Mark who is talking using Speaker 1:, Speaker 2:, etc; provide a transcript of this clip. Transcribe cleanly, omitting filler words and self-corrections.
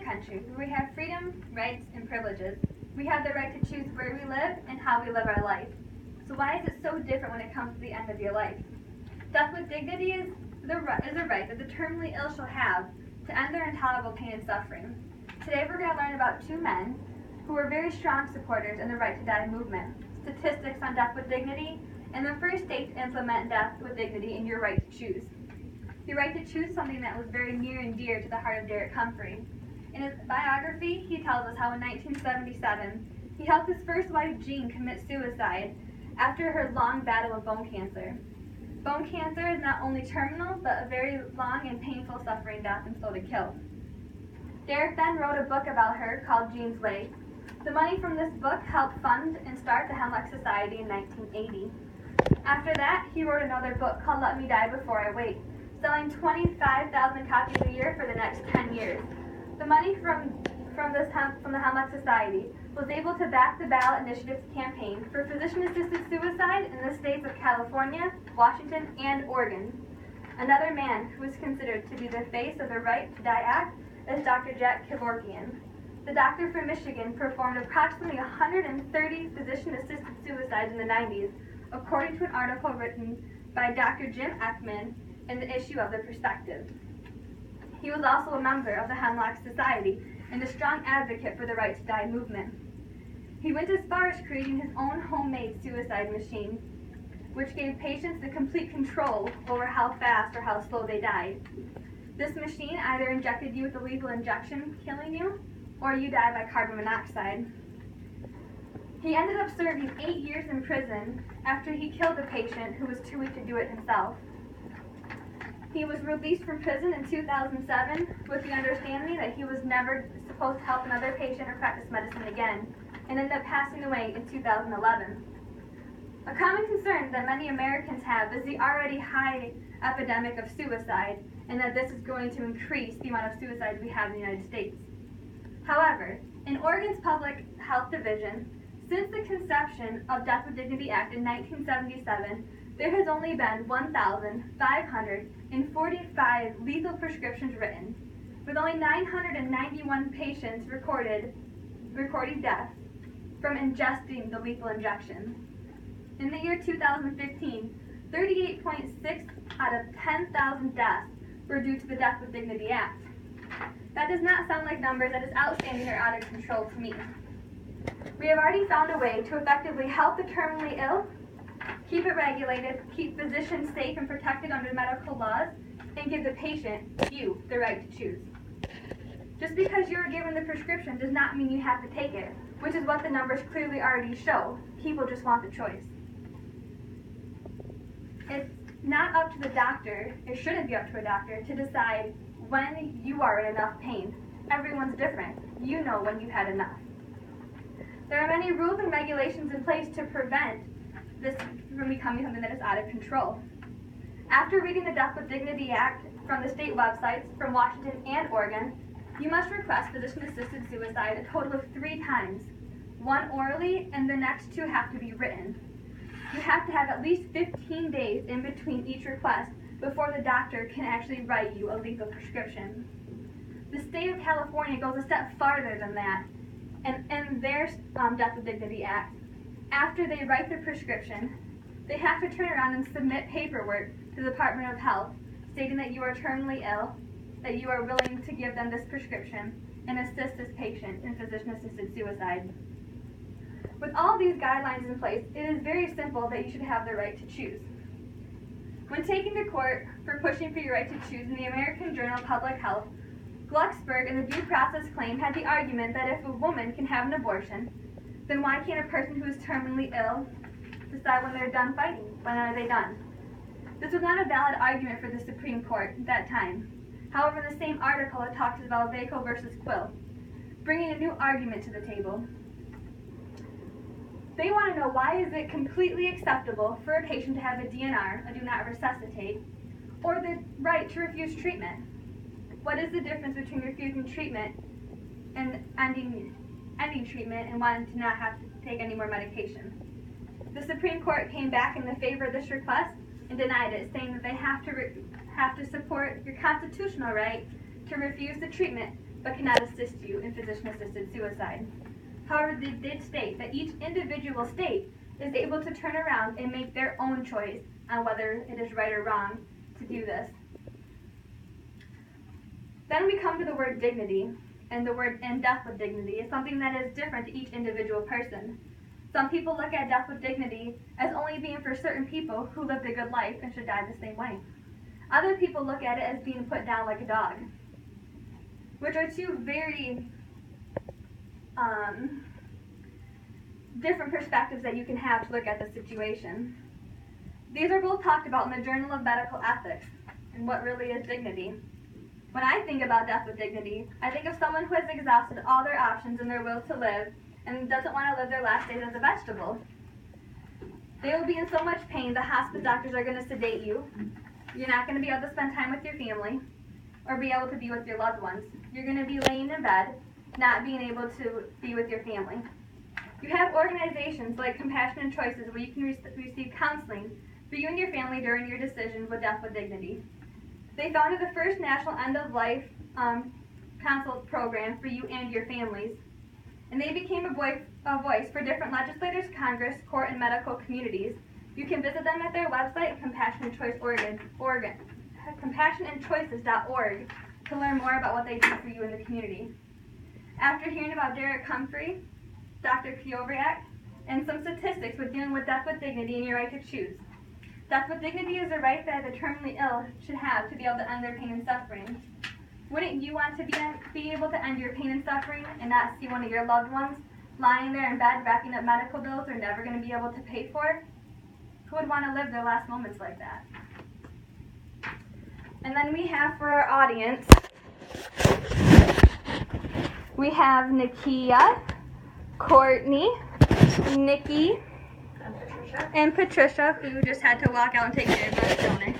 Speaker 1: country where we have freedom, rights, and privileges. We have the right to choose where we live and how we live our life. So why is it so different when it comes to the end of your life? Death with dignity is a right that the terminally ill shall have to end their intolerable pain and suffering. Today we're going to learn about two men who were very strong supporters in the right to die movement, statistics on death with dignity, and the first state to implement death with dignity in your right to choose. Your right to choose something that was very near and dear to the heart of Derek Humphrey. In his biography, he tells us how in 1977, he helped his first wife, Jean, commit suicide after her long battle with bone cancer. Bone cancer is not only terminal, but a very long and painful suffering death and slow to kill. Derek then wrote a book about her called Jean's Way. The money from this book helped fund and start the Hemlock Society in 1980. After that, he wrote another book called Let Me Die Before I Wait, selling 25,000 copies a year for the next 10 years. The money from the Hemlock Society was able to back the ballot initiative's campaign for physician-assisted suicide in the states of California, Washington, and Oregon. Another man who is considered to be the face of the Right to Die Act is Dr. Jack Kevorkian. The doctor from Michigan performed approximately 130 physician-assisted suicides in the 90s, according to an article written by Dr. Jim Ekman in the issue of The Persuasive. He was also a member of the Hemlock Society and a strong advocate for the Right to Die movement. He went as far as creating his own homemade suicide machine, which gave patients the complete control over how fast or how slow they died. This machine either injected you with a lethal injection, killing you, or you die by carbon monoxide. He ended up serving 8 years in prison after he killed a patient who was too weak to do it himself. He was released from prison in 2007 with the understanding that he was never supposed to help another patient or practice medicine again, and ended up passing away in 2011. A common concern that many Americans have is the already high epidemic of suicide, and that this is going to increase the amount of suicides we have in the United States. However, in Oregon's Public Health Division, since the conception of Death with Dignity Act in 1977, there has only been 1,545 lethal prescriptions written, with only 991 patients recording death from ingesting the lethal injection. In the year 2015, 38.6 out of 10,000 deaths were due to the Death with Dignity Act. That does not sound like numbers that is outstanding or out of control to me. We have already found a way to effectively help the terminally ill, keep it regulated, keep physicians safe and protected under medical laws, and give the patient, you, the right to choose. Just because you are given the prescription does not mean you have to take it, which is what the numbers clearly already show. People just want the choice. It's not up to the doctor, it shouldn't be up to a doctor, to decide when you are in enough pain. Everyone's different. You know when you've had enough. There are many rules and regulations in place to prevent this from becoming something that is out of control. After reading the Death with Dignity Act from the state websites from Washington and Oregon, you must request physician-assisted suicide a total of 3 times, one orally and the next 2 have to be written. You have to have at least 15 days in between each request before the doctor can actually write you a lethal prescription. The state of California goes a step farther than that, and in their Death with Dignity Act, after they write the prescription, they have to turn around and submit paperwork to the Department of Health stating that you are terminally ill, that you are willing to give them this prescription, and assist this patient in physician-assisted suicide. With all these guidelines in place, it is very simple that you should have the right to choose. When taken to court for pushing for your right to choose in the American Journal of Public Health, Glucksberg in the due process claim had the argument that if a woman can have an abortion, then why can't a person who is terminally ill decide when they're done fighting? When are they done? This was not a valid argument for the Supreme Court at that time. However, in the same article, it talks about Vaco versus Quill, bringing a new argument to the table. They want to know, why is it completely acceptable for a patient to have a DNR, a do not resuscitate, or the right to refuse treatment? What is the difference between refusing treatment and ending treatment and wanting to not have to take any more medication? The Supreme Court came back in the favor of this request and denied it, saying that they have to support your constitutional right to refuse the treatment but cannot assist you in physician-assisted suicide. However, they did state that each individual state is able to turn around and make their own choice on whether it is right or wrong to do this. Then we come to the word dignity, and the word "and death with dignity" is something that is different to each individual person. Some people look at death with dignity as only being for certain people who lived a good life and should die the same way. Other people look at it as being put down like a dog, which are two very different perspectives that you can have to look at the situation. These are both talked about in the Journal of Medical Ethics and what really is dignity. When I think about death with dignity, I think of someone who has exhausted all their options in their will to live and doesn't want to live their last days as a vegetable. They will be in so much pain, the hospice doctors are going to sedate you. You're not going to be able to spend time with your family or be able to be with your loved ones. You're going to be laying in bed, not being able to be with your family. You have organizations like Compassion and Choices where you can receive counseling for you and your family during your decisions with death with dignity. They founded the first national end-of-life consult program for you and your families, and they became a voice for different legislators, Congress, court, and medical communities. You can visit them at their website, compassionandchoices.org, to learn more about what they do for you in the community. After hearing about Derek Humphrey, Dr. Kiovriak, and some statistics with dealing with death with dignity and your right to choose. Death with dignity is a right that the terminally ill should have to be able to end their pain and suffering. Wouldn't you want to be able to end your pain and suffering and not see one of your loved ones lying there in bed racking up medical bills they're never going to be able to pay for? Who would want to live their last moments like that? And then we have for our audience, we have Nakia, Courtney, Nikki, and Patricia, who just had to walk out and take care of our donor.